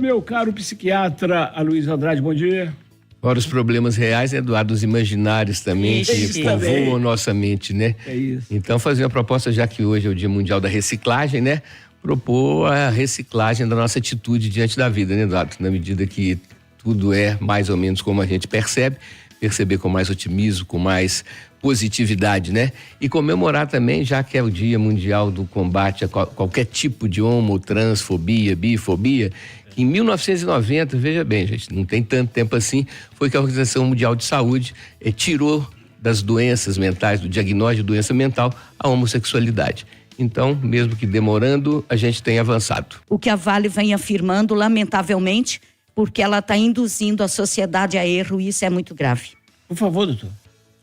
Meu caro psiquiatra Aloysio Andrade, bom dia. Ora, os problemas reais, Eduardo, os imaginários também, que povoam nossa mente, né? É isso. Então, fazer uma proposta, já que hoje é o Dia Mundial da Reciclagem, né? Propor a reciclagem da nossa atitude diante da vida, né, Eduardo? Na medida que tudo é mais ou menos como a gente perceber com mais otimismo, com mais positividade, né? E comemorar também, já que é o Dia Mundial do Combate a qualquer tipo de homo, transfobia, bifobia, que em 1990, veja bem, gente, não tem tanto tempo assim, foi que a Organização Mundial de Saúde tirou das doenças mentais, do diagnóstico de doença mental, a homossexualidade. Então, mesmo que demorando, a gente tem avançado. O que a Vale vem afirmando, lamentavelmente, porque ela está induzindo a sociedade a erro e isso é muito grave. Por favor, doutor.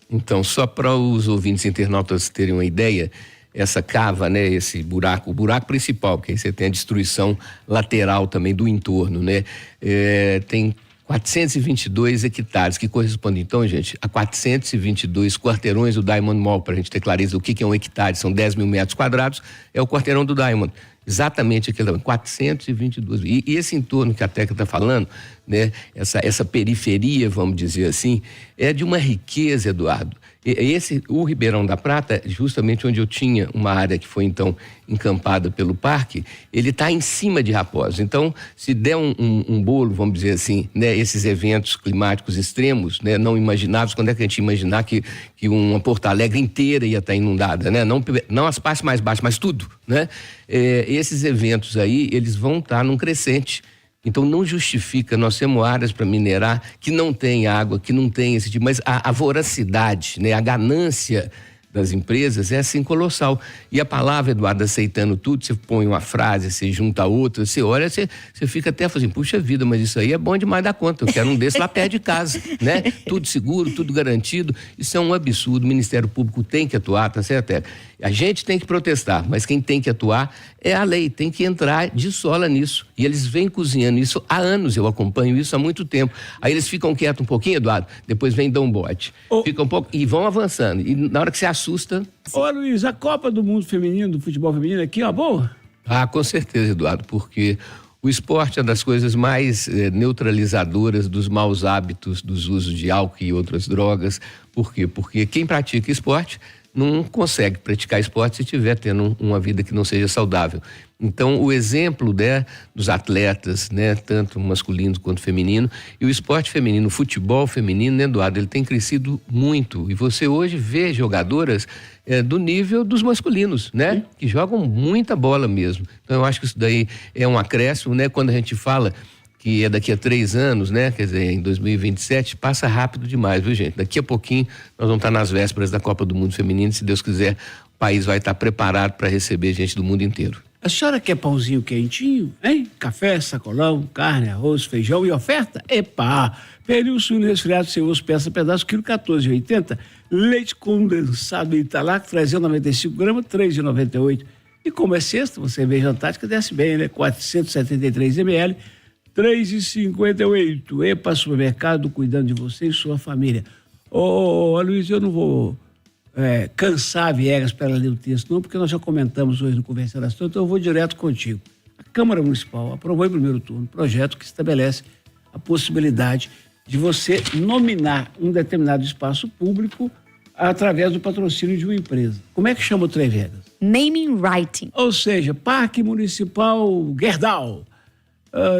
Então, só para os ouvintes internautas terem uma ideia, essa cava, né, esse buraco, o buraco principal, porque aí você tem a destruição lateral também do entorno, né? Tem 422 hectares, que corresponde, então, gente, a 422 quarteirões do Diamond Mall, para a gente ter clareza do que é um hectare, são 10 mil metros quadrados, é o quarteirão do Diamond. Exatamente aquele, 422. E esse entorno que a Teca está falando, né, essa periferia, vamos dizer assim, é de uma riqueza, Eduardo. O Ribeirão da Prata, justamente onde eu tinha uma área que foi então encampada pelo parque, ele está em cima de Raposa. Então, se der um bolo, vamos dizer assim, né, esses eventos climáticos extremos, né, não imagináveis, quando é que a gente ia imaginar que uma Porto Alegre inteira ia estar inundada, né? Não as partes mais baixas, mas tudo, né? Esses eventos aí, eles vão estar num crescente. Então não justifica, nós temos áreas para minerar que não tem água, que não tem esse tipo, mas a voracidade, né, a ganância das empresas é assim colossal. E a palavra, Eduardo, aceitando tudo, você põe uma frase, você junta a outra, você olha, você fica até assim, puxa vida, mas isso aí é bom demais da conta, eu quero um desse lá perto de casa, né? Tudo seguro, tudo garantido, isso é um absurdo, o Ministério Público tem que atuar, tá certo? A gente tem que protestar, mas quem tem que atuar é a lei, tem que entrar de sola nisso. E eles vêm cozinhando isso há anos, eu acompanho isso há muito tempo. Aí eles ficam quietos um pouquinho, Eduardo, depois vem dar um bote. Ficam um pouco e vão avançando. E na hora que você assusta... Ô, Luiz, a Copa do Mundo Feminino, do futebol feminino aqui, ó, boa? Ah, com certeza, Eduardo, porque o esporte é das coisas mais neutralizadoras dos maus hábitos, dos usos de álcool e outras drogas. Por quê? Porque quem pratica esporte não consegue praticar esporte se estiver tendo uma vida que não seja saudável. Então, o exemplo, né, dos atletas, né, tanto masculino quanto feminino, e o esporte feminino, o futebol feminino, né, Eduardo, ele tem crescido muito. E você hoje vê jogadoras do nível dos masculinos, né, que jogam muita bola mesmo. Então, eu acho que isso daí é um acréscimo, né, quando a gente fala que é daqui a 3 anos, né? Quer dizer, em 2027, passa rápido demais, viu, gente? Daqui a pouquinho nós vamos estar nas vésperas da Copa do Mundo Feminino, se Deus quiser, o país vai estar preparado para receber gente do mundo inteiro. A senhora quer pãozinho quentinho, hein? Café, sacolão, carne, arroz, feijão e oferta? Epa! Pernil suíno resfriado sem osso, peça, pedaço, quilo 14,80. Leite condensado Italac, 395 gramas, 3,98. E como é sexta, você vê Antártica, desce bem, né? 473 ml, 3,58. Epa, supermercado, cuidando de você e sua família. Ô, Luiz, eu não vou cansar a Viegas para ler o texto, não, porque nós já comentamos hoje no Conversa da História, então eu vou direto contigo. A Câmara Municipal aprovou em primeiro turno um projeto que estabelece a possibilidade de você nominar um determinado espaço público através do patrocínio de uma empresa. Como é que chama o Trem Vegas? Naming Writing. Ou seja, Parque Municipal Gerdau,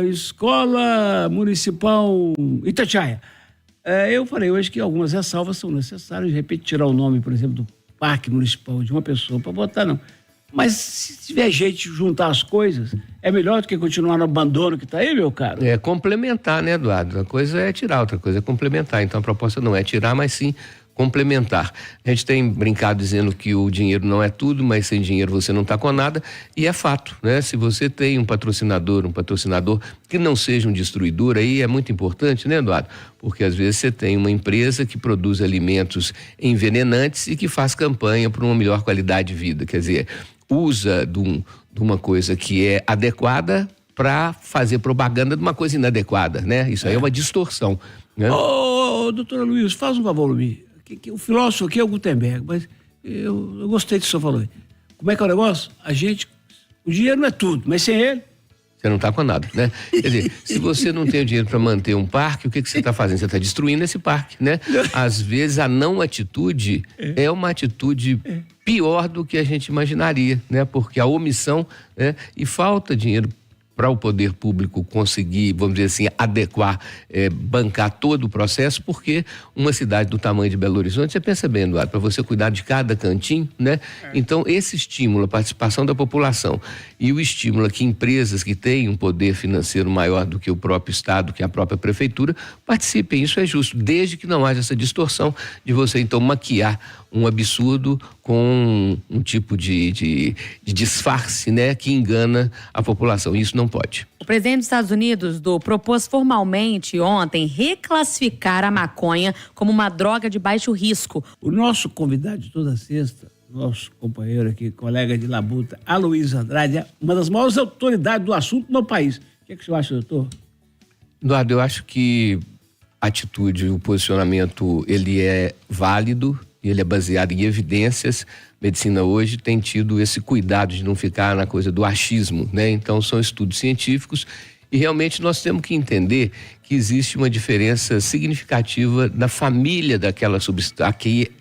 Escola Municipal Itatiaia. Eu falei hoje que algumas ressalvas são necessárias, de repente tirar o nome, por exemplo, do Parque Municipal de uma pessoa para botar, não. Mas se tiver jeito de juntar as coisas, é melhor do que continuar no abandono que está aí, meu caro? É complementar, né, Eduardo? Uma coisa é tirar, outra coisa é complementar. Então a proposta não é tirar, mas sim complementar. A gente tem brincado dizendo que o dinheiro não é tudo, mas sem dinheiro você não está com nada, e é fato, né? Se você tem um patrocinador que não seja um destruidor, aí é muito importante, né, Eduardo? Porque às vezes você tem uma empresa que produz alimentos envenenantes e que faz campanha por uma melhor qualidade de vida, quer dizer, usa de uma coisa que é adequada para fazer propaganda de uma coisa inadequada, né? Isso aí é uma distorção, né? Ô, doutora Luiz, faz um favor, Luiz. O filósofo aqui é o Gutenberg, mas eu gostei do que o senhor falou. Como é que é o negócio? O dinheiro não é tudo, mas sem ele... Você não está com nada, né? Quer dizer, se você não tem o dinheiro para manter um parque, o que você está fazendo? Você está destruindo esse parque, né? Às vezes a não atitude é uma atitude pior do que a gente imaginaria, né? Porque a omissão, né? E falta dinheiro para o poder público conseguir, vamos dizer assim, adequar, bancar todo o processo, porque uma cidade do tamanho de Belo Horizonte, você pensa bem, Eduardo, para você cuidar de cada cantinho, né? Então, esse estímulo, a participação da população e o estímulo a que empresas que têm um poder financeiro maior do que o próprio Estado, que a própria Prefeitura, participem. Isso é justo, desde que não haja essa distorção de você, então, maquiar um absurdo com um tipo de disfarce, né, que engana a população. Isso não pode. O presidente dos Estados Unidos propôs formalmente ontem reclassificar a maconha como uma droga de baixo risco. O nosso convidado de toda sexta, nosso companheiro aqui, colega de labuta, Aloysio Andrade, é uma das maiores autoridades do assunto no país. O que é que o senhor acha, doutor? Eduardo, eu acho que a atitude, o posicionamento, ele é válido, ele é baseado em evidências. Medicina hoje tem tido esse cuidado de não ficar na coisa do achismo, né? Então são estudos científicos e realmente nós temos que entender que existe uma diferença significativa na família daquela substância,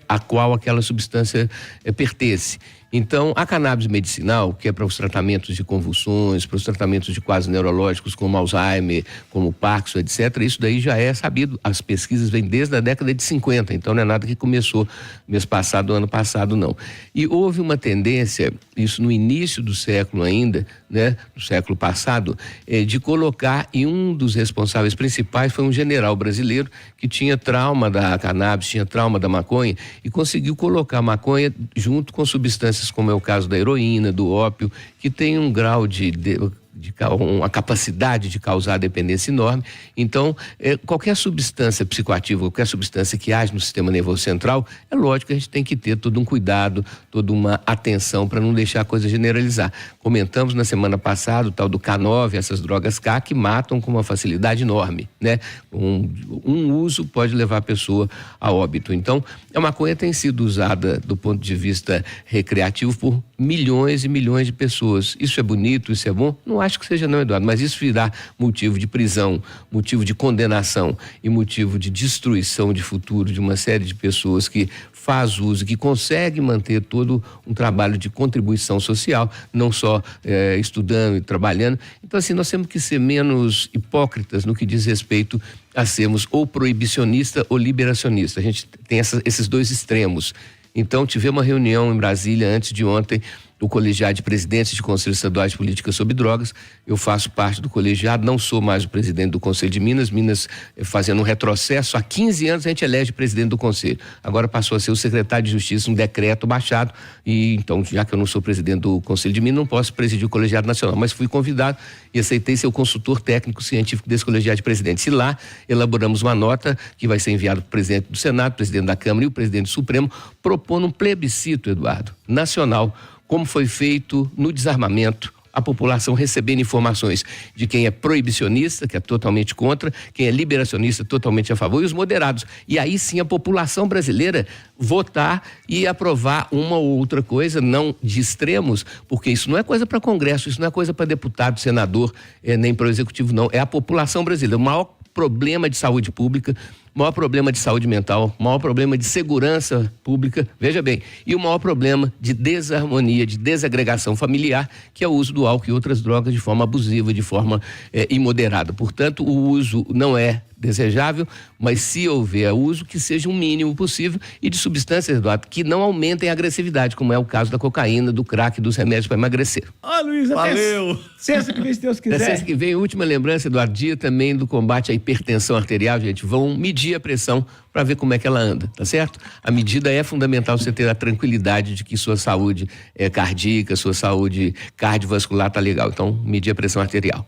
a qual aquela substância pertence. Então, a cannabis medicinal, que é para os tratamentos de convulsões, para os tratamentos de quadros neurológicos como Alzheimer, como Parkinson, etc., isso daí já é sabido. As pesquisas vêm desde a década de 50, então não é nada que começou mês passado, ano passado, não. E houve uma tendência, isso no início do século ainda, né, do século passado, de colocar, e um dos responsáveis principais foi um general brasileiro que tinha trauma da cannabis, tinha trauma da maconha, e conseguiu colocar a maconha junto com substâncias como é o caso da heroína, do ópio, que tem um grau uma capacidade de causar dependência enorme. Então, qualquer substância psicoativa, qualquer substância que age no sistema nervoso central, é lógico que a gente tem que ter todo um cuidado, toda uma atenção para não deixar a coisa generalizar. Comentamos na semana passada o tal do K9, essas drogas K que matam com uma facilidade enorme, né? Um uso pode levar a pessoa a óbito. Então, a maconha tem sido usada do ponto de vista recreativo por milhões e milhões de pessoas. Isso é bonito, isso é bom? Não acho que seja não, Eduardo, mas isso virá motivo de prisão, motivo de condenação e motivo de destruição de futuro de uma série de pessoas que faz uso, que consegue manter todo um trabalho de contribuição social, não só estudando e trabalhando. Então, assim, nós temos que ser menos hipócritas no que diz respeito a sermos ou proibicionista ou liberacionista. A gente tem esses dois extremos. Então, tivemos uma reunião em Brasília antes de ontem, do colegiado de presidentes de Conselhos Estaduais de Política sobre Drogas. Eu faço parte do colegiado, não sou mais o presidente do Conselho de Minas fazendo um retrocesso. Há 15 anos a gente elege o presidente do Conselho. Agora passou a ser o secretário de Justiça, um decreto baixado. E então, já que eu não sou presidente do Conselho de Minas, não posso presidir o colegiado nacional. Mas fui convidado e aceitei ser o consultor técnico científico desse colegiado de presidentes. E lá elaboramos uma nota que vai ser enviada para o presidente do Senado, presidente da Câmara e o presidente do Supremo, propondo um plebiscito, Eduardo, nacional, como foi feito no desarmamento, a população recebendo informações de quem é proibicionista, que é totalmente contra, quem é liberacionista, totalmente a favor, e os moderados. E aí sim a população brasileira votar e aprovar uma ou outra coisa, não de extremos, porque isso não é coisa para Congresso, isso não é coisa para deputado, senador, nem para o Executivo, não. É a população brasileira. O maior problema de saúde pública, o maior problema de saúde mental, o maior problema de segurança pública, veja bem, e o maior problema de desarmonia, de desagregação familiar, que é o uso do álcool e outras drogas de forma abusiva, de forma imoderada. Portanto, o uso não é desejável, mas se houver uso, que seja o mínimo possível, e de substâncias, Eduardo, que não aumentem a agressividade, como é o caso da cocaína, do crack, dos remédios para emagrecer. Ó, Luiz, valeu! Sexta que vem, se Deus quiser. Sexta que vem, última lembrança, Eduardo, dia também do combate à hipertensão arterial, gente, vão medir a pressão para ver como é que ela anda, tá certo? A medida é fundamental, você ter a tranquilidade de que sua saúde cardíaca, sua saúde cardiovascular tá legal. Então, medir a pressão arterial.